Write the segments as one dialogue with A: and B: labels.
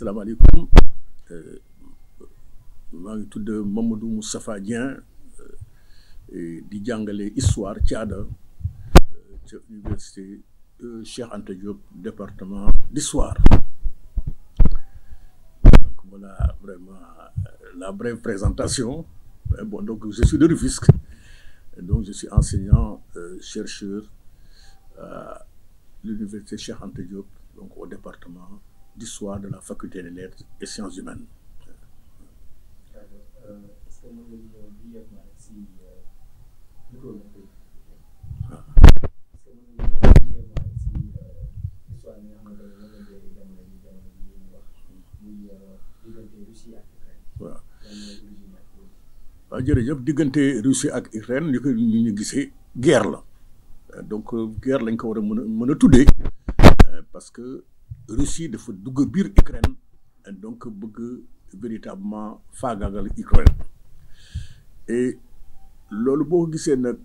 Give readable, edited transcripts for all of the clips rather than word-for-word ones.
A: asalaamaaleykum maa ngi tudd Mamadou Moustapha Dieng di jàngale histoire ci aada ca université Cheikh Anta Diop département d'histoire. Donc voilà vraiment la brève présentation. Bon, donc je suis de Rufisque, donc je suis enseignant chercheur à l'université Cheikh Anta Diop, donc au département d'histoire de la faculté des lettres et sciences humaines. waaw jërëjëf diggante Russie ak Ukraine ni ko ñu gisee guerre la donc guerre lañ ko war a mën a tuddee parce que Russie dafa dugg biir Ukraine donc bëgg véritablement faagaagal Ukraine et loolu boo ko gisee nag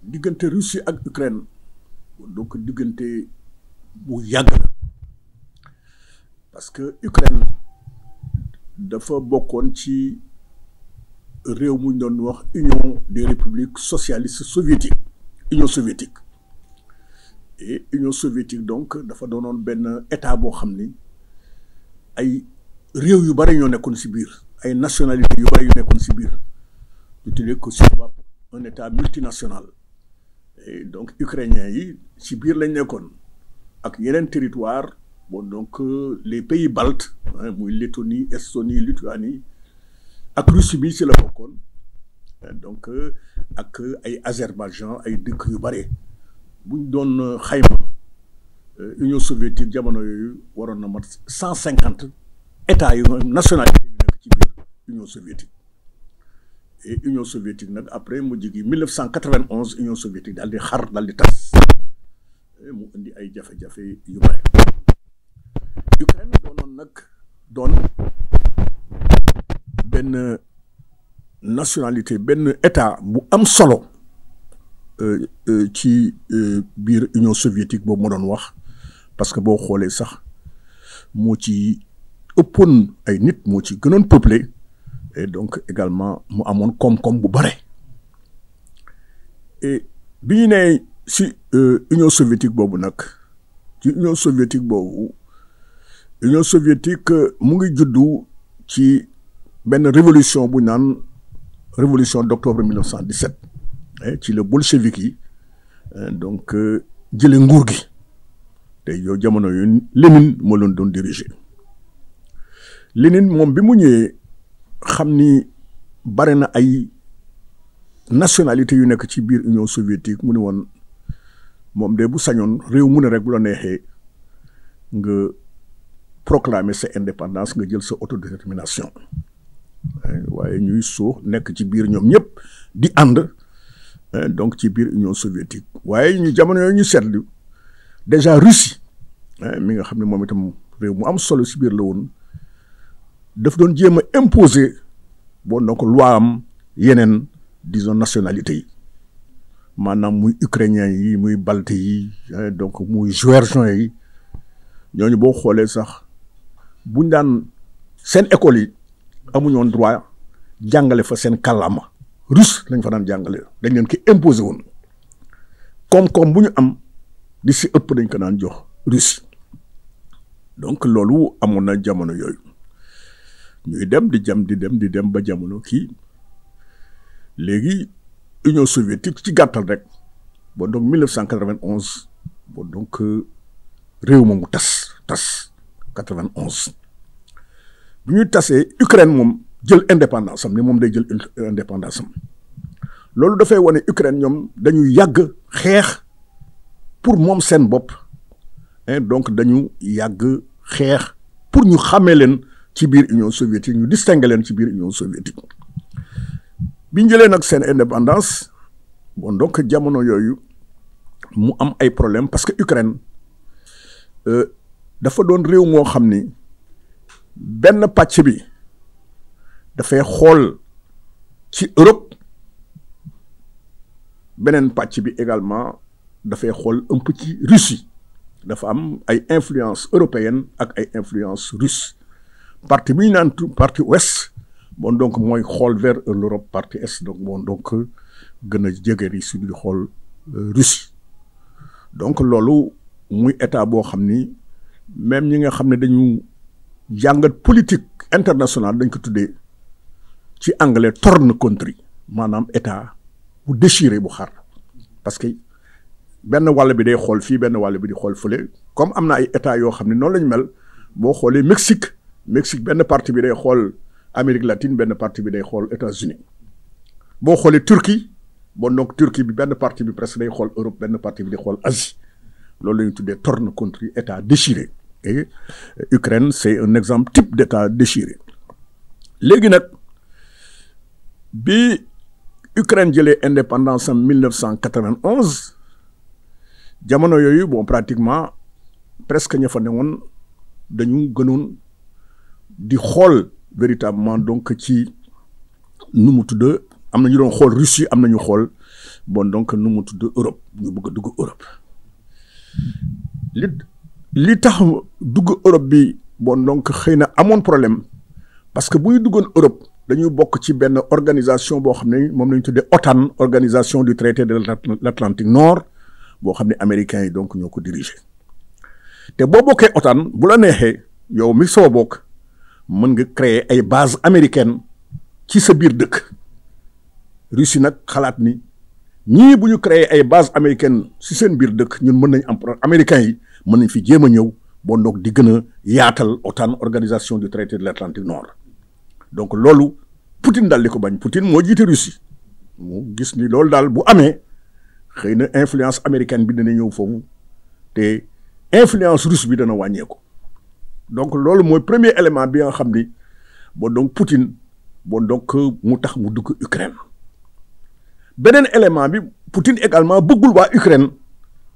A: diggante Russie ak Ukraine donc diggante bu yàgg la parce que Ukraine dafa bokkoon ci réew mu ñu doon wax Union des républiques socialistes soviétiques Union soviétique et Union soviétique donc dafa doonoon benn état boo xam ni ay réew yu bari ñoo nekkoon ci biir ay nationalités yu bari yu nekkoon ci biir ñu tuddee ko ci tubaab un état multinational et donc ukrainiens yi ci biir lañ nekkoon ak yeneen territoire bon donc les pays baltes muy Lettonie Estonie Lituanie ak Russie bi ci la bokkoon donc ak ay Azerbaïdjan ay dëkk yu bare buñ doon xayma Union soviétique jamono yooyu waroon na mat 150 états yu nationalité yu nekk ci biir Union soviétique et Union soviétique nag après mu jigi 1991 Union soviétique daal di xar daal di tas mu indi ay jafe-jafe yu bare Ukraine doonoon nag doon benn nationalité benn état bu am solo ci biir Union soviétique boobu ma doon wax parce que boo xoolee sax moo ci ëppoon ay nit moo ci gënoon peuplé et donc également mu amoon koom-koom bu bare et bi ñu nee si Union soviétique boobu nag ci Union soviétique boobu Union soviétique mu ngi juddu ci benn révolution bu naan révolution d'octobre 1917 ci le bolchevique yi donc jële nguur gi te yow jamono yu Lénine moo leen doon diriger Lénine moom bi mu ñëwee xam ni bare na ay nationalité yu nekk ci biir Union soviétique mu ne woon moom de bu sañoon réew mu ne rek bu la neexee nga proclamer sa indépendance nga jël sa autodétermination waaye ñuy suux nekk ci biir ñoom ñëpp di ànd donc ci biir Union soviétique waaye ñu jamono yooyu ñu seetlu déjà Russie mi nga xam ne moom itam réew mu am solo ci biir la woon daf doon jéem a imposer bon donc loi am yeneen disons nationalité yi maanaam muy ukrainien yi muy balte yi donc muy géorgien yi ñooñu boo xoolee sax buñ daan seen école yi amuñu woon droit jàngale fa seen kàllaama russe lañ fa daan jàngale dañ leen ki imposé woon koom-koom bu ñu am di si ëpp dañ ko daan jox Russie donc loolu amoon na jamono yooyu ñuy dem di dem ba jamono kii léegi Union soviétique ci gàttal rek bon donc 1991 bon donc réew moomu tas 91 bu ñu tasee Ukraine moom jël indépendance am ni moom day jël indépendance am loolu dafay wane Ukraine ñoom dañu yàgg xeex pour moom seen bopp donc dañu yàgg xeex pour ñu xàmmee leen ci biir Union soviétique ñu distinguer leen ci biir Union soviétique bi ñu jëlee nag seen indépendance bon donc jamono yooyu mu am ay problème parce que Ukraine dafa doon réew moo xam ni benn pàcc bi dafay xool ci Europe beneen pàcc bi également dafay xool un peu ci Russie dafa am ay influence européenne ak ay influence russe partie bi ñu naan partie ouest bon donc mooy xool vers l'Europe partie est donc bon donc gën a jege Russie di xool Russie donc loolu muy état boo xam ni même ñi nga xam ne dañu jàngat politique internationale dañ ko tuddee ci anglais torn country maanaam état bu déchiré bu xar parce que benn wàll bi day xool fii benn wàll bi di xool fële comme am na ay état yoo xam ne noonu lañu mel boo xoolee Mexique benn partie bi day xool Amérique latine benn partie bi day xool États-Unis boo xoolee Turquie bon donc Turquie bi benn partie bi presque day xool Europe benn partie bi di xool Asie loolu la ñu tuddee torn country état déchiré et Ukraine c'est un exemple type d'état déchiré léegi nag bi Ukraine jëlee indépendance en 1991 jamono yooyu bon pratiquement presque ña fa ne woon dañu gënoon di xool véritablement donc ci nu mu tudd am na ñu doon xool Russie am na ñu xool bon donc nu mu tudd Europe ñu bëgg a dugg Europe li tax dugg Europe bi bon donc xëy na amoon problème parce que bu ñu duggoon Europe dañuy bokk ci benn organisation boo xam ne moom la ñu tuddee OTAN organisation du traité de l'Atlantique Nord boo xam ne américains yi donc ñoo ko dirigé te boo bokkee OTAN bu la neexee yow mi soo bokk mën nga créer ay bases américaines ci sa biir dëkk Russie nag xalaat ni ñii bu ñu créer ay bases américaines ci seen biir dëkk ñun mën nañ am américains yi mën nañ fi jéem a ñëw bon donc di gën a yaatal OTAN organisation du traité de l'Atlantique Nord donc loolu Poutine daal di ko bañ Poutine moo jiite Russie mu gis ni loolu daal bu amee xëy na influence américaine bi dana ñëw foofu te influence russe bi dana wàññeeku donc loolu mooy premier élément bi nga xam ni bon donc Poutine bon donc mu tax mu dugg Ukraine beneen élément bi Poutine également bëggul waa Ukraine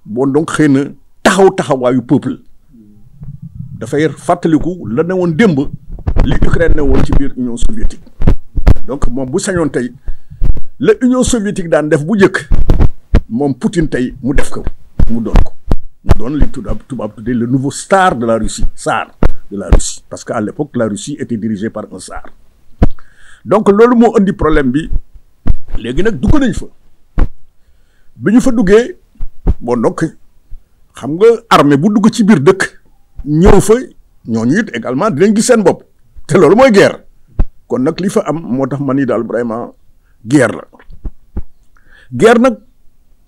A: bon donc xëy na taxawaayu peuple dafay fàttaliku la ne woon démb li Ukraine ne woon ci biir Union soviétique donc moom bu sañoon tey la Union soviétique daan def bu njëkk moom Poutine tey mu def ko mu doon li tubaab tuddee le nouveau tsar de la Russie parce que à l'époque la Russie était dirigée par un tsar donc loolu moo indi problème bi léegi nag dugg nañ fa bi ñu fa duggee bon donc xam nga armée bu dugg ci biir dëkk ñëw fa ñooñu it également dinañ gis seen bopp te loolu mooy guerre kon nag li fa am moo tax man ni daal vraiment guerre la guerre nag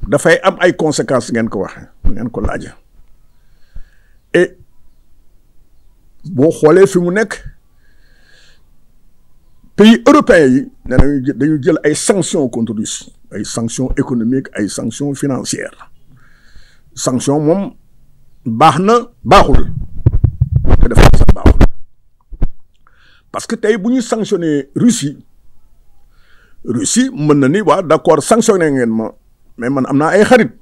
A: dafay am ay conséquences ngeen ko waxee ngeen ko laaja et boo xoolee fi mu nekk pays européens yi nee nañu dañu jël ay sanctions contre Russie ay sanctions économiques ay sanctions financières sanction moom baax na baaxul te dafa sax baaxul parce que tey bu ñu sanctionné Russie mën na ni waa d'accord sanctionné ngeen ma mais man am naa ay xarit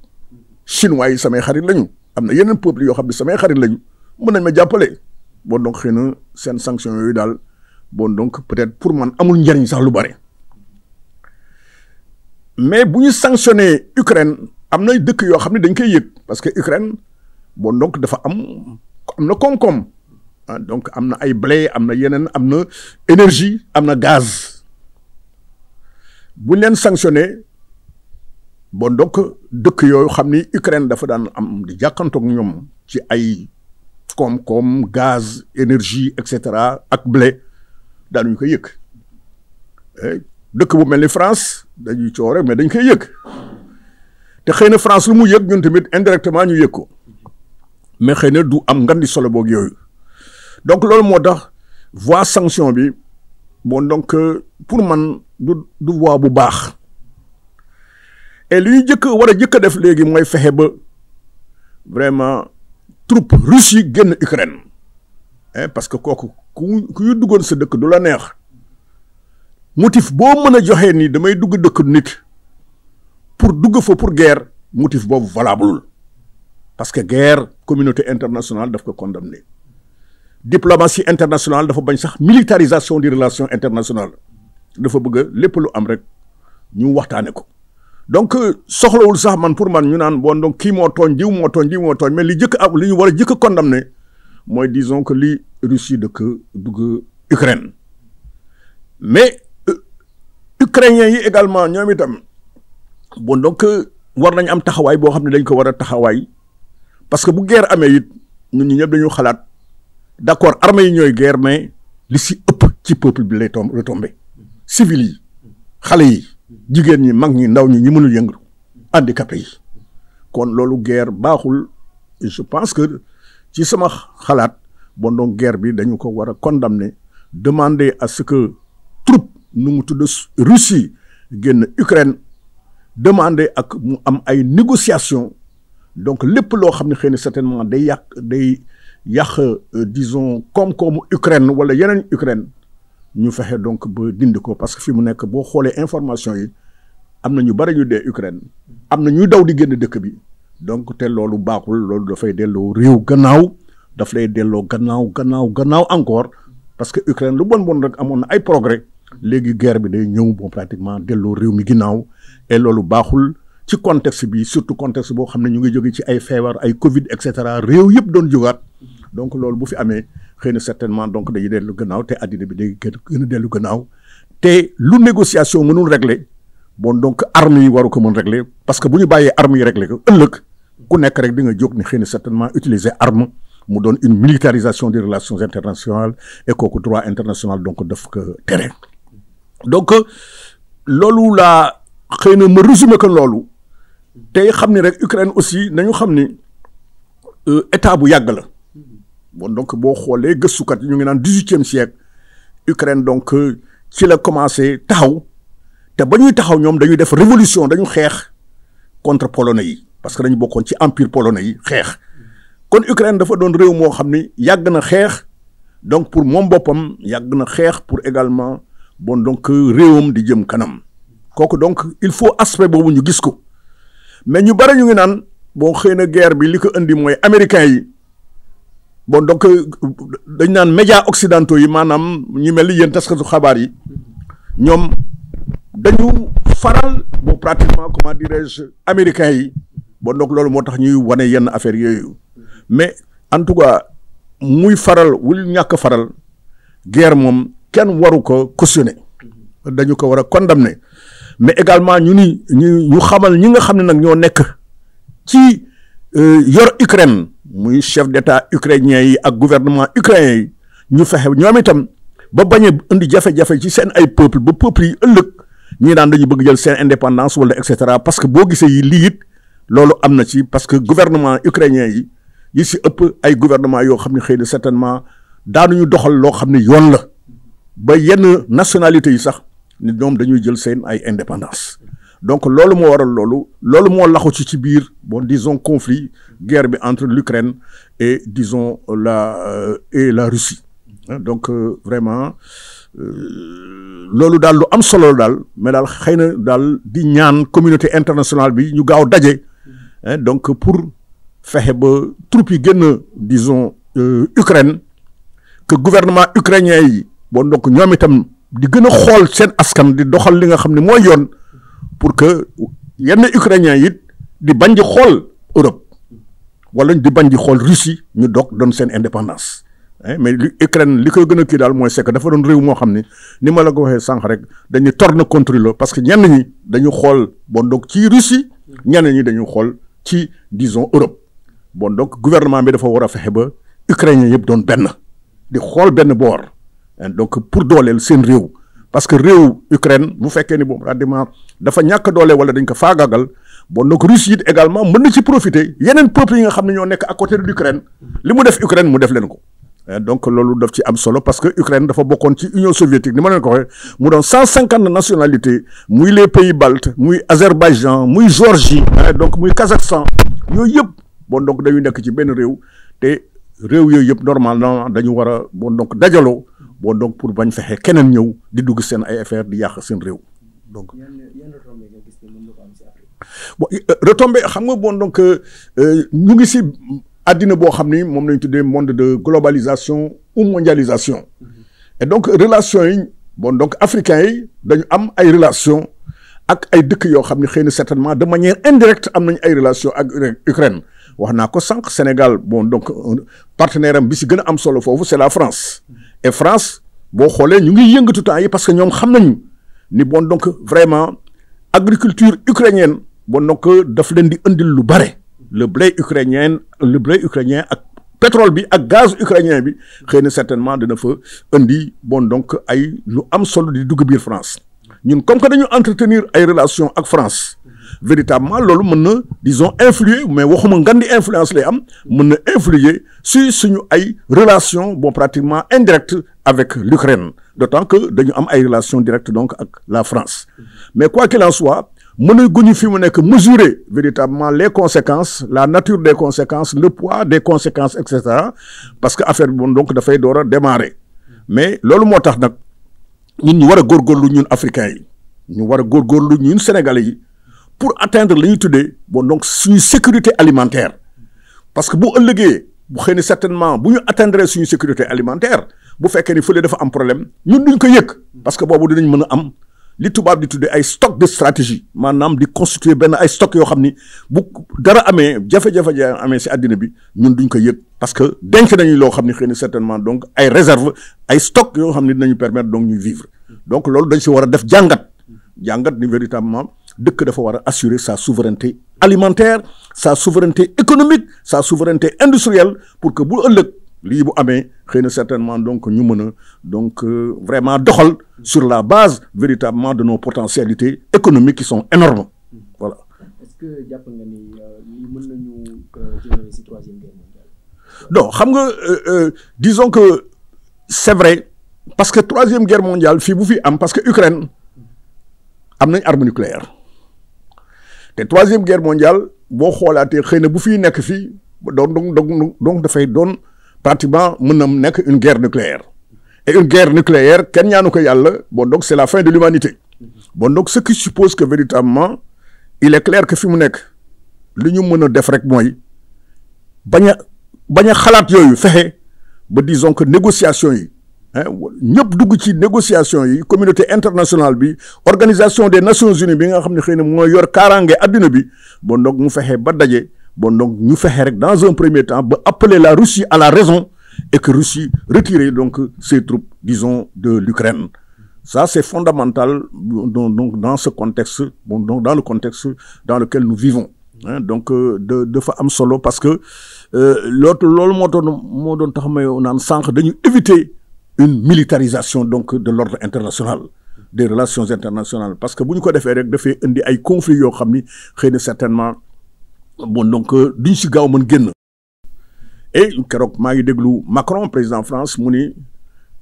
A: chinois yi samay xarit lañu am na yeneen peuples yoo xam ne samay xarit lañu mën nañ ma jàppale bon donc xëy na seen sanction yooyu daal bon donc peut-être pour man amul njariñ sax lu bari mais bu ñu sanctionné Ukraine am na dëkk yoo xam ne dañ koy yëg parce que Ukraine bon donc dafa am na koom-koom donc am na ay blé am na yeneen am na énergie am na gaz bu leen sanctionné bon donc dëkk yooyu xam ni Ukraine dafa daan am di jàkkantoog ñoom ci ay koom-koom gaz énergie et cetera ak blé daanuñu koy yëg dëkk bu mel ni France dañuy coow rek mais dañ koy yëg te xëy na France lu mu yëg ñun tamit indirectement ñu yëg ko mais xëy na du am ngan di solo boog yooyu donc loolu moo tax voie sanction bi bon donc pour man du voie bu baax et li ñu war a jëkk a def léegi mooy fexe ba vraiment troupe russe yi génn Ukraine parce que kooku ku ñu duggoon sa dëkk du la neex motif boo mën a joxee ni damay dugg dëkk nit pour dugg fa pour guerre motif boobu valable parce que guerre communauté internationale daf ko condamné diplomatie internationale dafa bañ sax militarisation des relations internationales dafa bëgg lépp lu am rek ñu waxtaane ko donc soxlawul sax man pour man ñu naan bon donc kii moo tooñ diw moo tooñ mais li jëkk ak li ñu war a jëkk condamné mooy disons que li Russie dugg Ukraine mais ukrainiens yi également ñoom itam bon donc war nañ am taxawaay boo xam ne dañ ko war a taxawaay parce que bu guerre amee it ñun ñi ñëpp dañu xalaat d'accord armée yi ñooy guerre mais li si ëpp ci peuple bi lay retombé civil yi xale yi jigéen ñi mag ñi ndaw ñi mënul yëngu handicapé yi kon loolu guerre baaxul je pense que ci sama xalaat bon donc guerre bi dañu ko war a condamner demander à ce que troupe nu mu tudd Russie génn Ukraine demander ak mu am ay négociations donc lépp loo xam ne xëy na certainement day yàq disons koom-koomu Ukraine wala yeneen Ukraine ñu fexe donc ba dindi ko parce que fi mu nekk boo xoolee information yi am na ñu bari ñu dee Ukraine am na ñuy daw di génn dëkk bi donc te loolu baaxul loolu dafay delloo réew gannaaw daf lay delloo gannaaw encore parce que Ukraine lu bon rek amoon na ay progrès léegi guerre bi day ñëw bon pratiquement delloo réew mi ginnaaw et loolu baaxul ci contexte bi surtout contexte boo xam ne ñu ngi jóge ci ay feebar ay Covid et cetera réew yëpp doon jógaat donc loolu bu fi amee xëy na certainement donc dañuy dellu gannaaw te addina bi day gën a dellu gannaaw te lu négociation mënul régler bon donc armes yi waru ko mën régler parce que bu ñu bàyyee armes yi régler ko ëllëg ku nekk rek di nga jóg ni xëy na certainement utiliser arme mu doon une militarisation des relations internationales et kooku droit international donc daf ko tere donc loolu laa xëy na ma résumé ko loolu te xam ni rek Ukraine aussi nañu xam ni état bu yàgg la bon donc boo xoolee gëstukat yi ñu ngi naan 18e siècle Ukraine donc ci la commencé taxaw te ba ñuy taxaw ñoom dañuy def révolution dañu xeex contre polonais yi parce que dañu bokkoon ci empire polonais yi xeex kon Ukraine dafa doon réew moo xam ni yàgg na xeex donc pour moom boppam yàgg na xeex pour également bon donc réewam di jëm kanam kooku donc il faut aspect boobu ñu gis ko mais ñu bari ñu ngi naan bon xëy na guerre bi li ko indi mooy américains yi bon donc dañ naan médias occidentaux yi maanaam ñu mel ni yéen taskatu xabaar yi ñoom dañu faral bon pratiquement comment dirais-je américains yi bon donc loolu moo tax ñuy wane yenn affaires yooyu mais en tout cas muy faral wul ñàkk faral guerre moom kenn waru ko cautionner dañu ko war a condamner mais également ñu xamal ñi nga xam ne nag ñoo nekk ci yor Ukraine muy chef d'état ukrainien yi ak gouvernement ukrainien yi ñu fexe ñoom itam ba bañ a indi jafe-jafe ci seen ay peuple ba peuple yi ëllëg ñii daan dañu bëgg jël seen indépendance wala et cetera parce que boo gisee yi lii it loolu am na ci parce que gouvernement ukrainien yi si ëpp ay gouvernement yoo xam ne xëy na certainement daanuñu doxal loo xam ne yoon la ba yenn nationalité yi sax ni ñoom dañuy jël seen ay indépendance donc loolu moo waral loolu moo laxu ci biir bon disons conflit guerre bi entre l'Ukraine et disons la Russie donc vraiment loolu daal lu am solo daal mais daal xëy na daal di ñaan communauté internationale bi ñu gaaw daje donc pour fexe ba troupes yi génn disons Ukraine que gouvernement ukrainien yi bon donc ñoom itam di gën a xool seen askan di doxal li nga xam ne mooy yoon pour que yenn ukrainiens yi di bañ di xool Europe wala di bañ di xool Russie ñu doon seen indépendance mais Ukraine li koy gën a kii daal mooy c'est que dafa doon réew moo xam ne ni ma la ko waxee sànq rek dañuy torne contre la parce que ñenn ñi dañu xool bon donc ci Russie ñenn ñi dañu xool ci disons Europe bon donc gouvernement bi dafa war a fexe ba ukrainiens yëpp doon benn di xool benn boor donc pour dooleel seen réew parce que réew Ukraine bu fekkee ni bon pratiquement dafa ñàkk doole wala dañ ko faagaagal bon donc Russie it également mën na ci profiter yeneen peuples yi nga xam ne ñoo nekk à côté de l'Ukraine li mu def Ukraine mu def leen ko donc loolu daf ci am solo parce que Ukraine dafa bokkoon ci Union soviétique ni ma leen ko waxee mu doon 150 nationalités muy les pays baltes muy Azerbaïdjan muy Géorgie donc muy Kazakhstan yooyu yëpp bon donc dañuy nekk ci benn réew te réew yooyu yëpp normalement dañu war a bon donc dajaloo bon donc pour bañ fexe keneen ñëw di dugg seen ay affaire di yàq seen réew donc. bon retombé xam nga bon donc ñu ngi si àddina boo xam ni moom lañ tuddee monde de globalisation ou mondialisation et donc relation yi bon donc africains yi dañu am ay relation ak ay dëkk yoo xam ne xëy na certainement de manière indirecte am nañ ay relation ak Ukraine wax naa ko sànq Sénégal bon donc partenaire am bi si gën a am solo foofu c'est la France et France boo xoolee ñu ngi yëngatu temps yi parce que ñoom xam nañu ni bon donc vraiment agriculture ukrainienne bon donc daf leen di indil lu bare le blé ukrainien ak pétrole bi ak gaz ukrainien bi xëy na certainement dina fa indi bon donc ay lu am solo di dugg biir France ñun comme que dañu entretenir ay relations ak France véritablement loolu mën na disons influer mais waxuma ngandi influence lay am mën na influer sur suñu ay relations bon pratiquement indirectes avec l'Ukraine d'autant que dañu am ay relations directes donc ak la France mais quoi qu'il en soit mën na guñu fi mu nekk mesurer véritablement les conséquences la nature des conséquences le poids des conséquences et cetera parce que affaire bi bon donc dafay door a démarrer mais loolu moo tax nag ñun ñu war a góorgóorlu ñun africains yi ñu war a góorgóorlu ñun sénégalais yi pour atteindre li ñuy tuddee bon donc suñu sécurité alimentaire parce que bu ëllëgee bu xëy na certainement bu ñu atteindre suñu sécurité alimentaire bu fekkee ni fële dafa am problème ñun duñ ko yëg parce que boobu dinañ mën a am li tubaab di tuddee ay stock de stratégie maanaam di constituer benn ay stock yoo xam ni bu dara amee jafe-jafe amee si àddina bi ñun duñ ko yëg parce que denc nañu loo xam ni xëy na certainement donc ay réserve ay stock yoo xam ni dinañu permettre donc ñu vivre donc loolu dañ si war a def jàngat ni véritablement dëkk dafa war a assurer sa souveraineté alimentaire sa souveraineté économique sa souveraineté industrielle pour que bu ëllëg lii bu amee xëy na certainement donc ñu mën a donc vraiment doxal sur la base véritablement de nos potentialités économiques qui sont énormes voilà.
B: Est-ce que jàpp nga ni lii mën nañu jëmale ci troisième guerre mondiale?
A: Non xam nga disons que c'est vrai parce que troisième guerre mondiale fii bu fi am parce que Ukraine am nañ arme nucléaire te troisième guerre mondiale boo xoolaatee xëy na bu fiy nekk fii donc dafay doon pratiquement mën na nekk une guerre nucléaire et une guerre nucléaire kenn ñaanu ko yàlla bon donc c'est la fin de l'humanité bon donc ce qui suppose que véritablement il est clair que fi mu nekk li ñu mën a def rek mooy bañ a xalaat yooyu fexe ba disons que négociation yi ñëpp dugg ci négociation yi communauté internationale bi organisation des Nations Unies bi nga xam ne xëy na mooy yor kaaraange adduna bi bon donc mu fexe ba daje bon donc ñu fexe rek dans un premier temps ba appeler la Russie à la raison et que Russie retire donc ses troupes disons de l'Ukraine ça c'est fondamental donc dans ce contexte bon donc dans le contexte dans lequel nous vivons donc dafa am solo parce que loolu moo doon tax may naan sànq dañu éviter une militarisation donc de l'ordre international des relations internationales parce que bu ñu ko defee rek dafay indi ay conflits yoo xam ni xëy na certainement bon donc duñ si gaaw mën génn et keroog maa ngi déglu Macron président France mu ni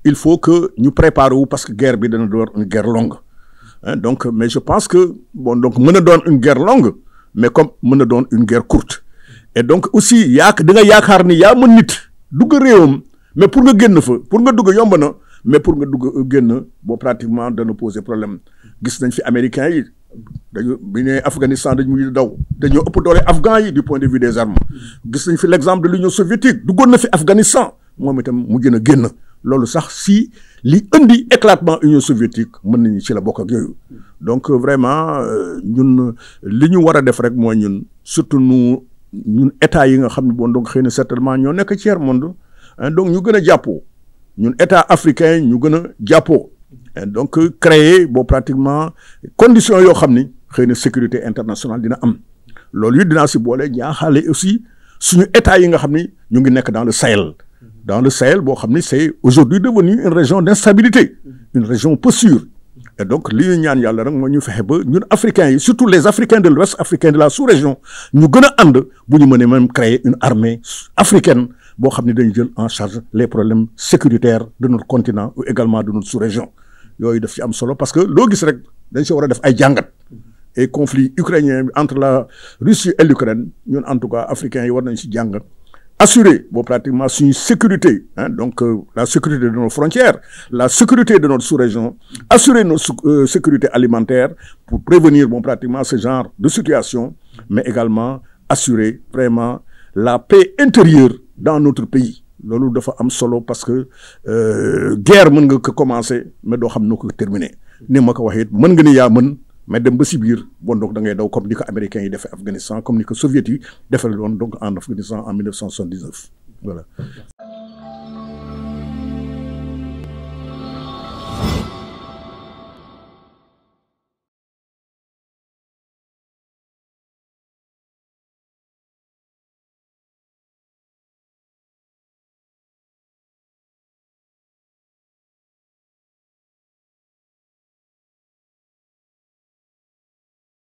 A: il faut que ñu préparer wu parce que guerre bi dana doon une guerre longue donc mais je pense que bon donc mën na doon une guerre longue mais comme mën na doon une guerre courte et donc aussi da nga yaakaar ni yaa mën nit dugg réewam mais pour nga génn fa pour nga dugg yomb na mais pour nga dugg génn boo pratiquement dana poser problème gis nañ fi américains yi dañu bi ne Afghanistan dañu mujj daw dañoo ëpp doole afghans yi du point de vue des armes gis nañ fi l'exemple de l'Union soviétique duggoon na fi Afghanistan moom itam mujj na génn loolu sax si li indi éclatement Union soviétique mën nañu ci la bokk ak yooyu donc vraiment ñun li ñu war a def rek mooy ñun surtout ñun état yi nga xam ne bon donc xëy na certainement ñoo nekk tiers monde donc ñu gën a jàppoo ñun état africain ñu gën a jàppoo donc créer bon pratiquement conditions yoo xam ni xëy na sécurité internationale dina am loolu it dinaa si boole ñaaxaale aussi suñu état yi nga xam ni ñu ngi nekk dans le Sahel boo xam ni c'est aujourd'hui devenu une région d'instabilité une région peu sûre et donc li ñu ñaan yàlla rek moo ñu fexe ba ñun africains yi surtout les africains de l'Ouest africains de la sous-région ñu gën a ànd bu ñu mënee même créer une armée africaine boo xam ne dañu jël en charge les problèmes sécuritaires de notre continent ou également de notre sous-région yooyu daf ci am solo parce que loo gis rek dañ si war a def ay jàngat et conflit ukrainien entre la Russie et l'Ukraine ñun en tout cas africains yi war nañ si jàngat assurer bon pratiquement suñu sécurité donc la sécurité de nos frontières la sécurité de notre sous-région assurer notre sécurité alimentaire pour prévenir bon pratiquement ce genre de situation mais également assurer vraiment la paix intérieure dans notre pays loolu dafa am solo parce que guerre mën nga ko commencer mais doo xam noo ko terminer ni ma ko waxee mën nga ni yaa mën mais dem ba si biir bon donc da ngay daw comme ni ko américains yi defee Afghanistan comme ni ko soviétiques yi defee woon donc en Afghanistan en 1979 voilà.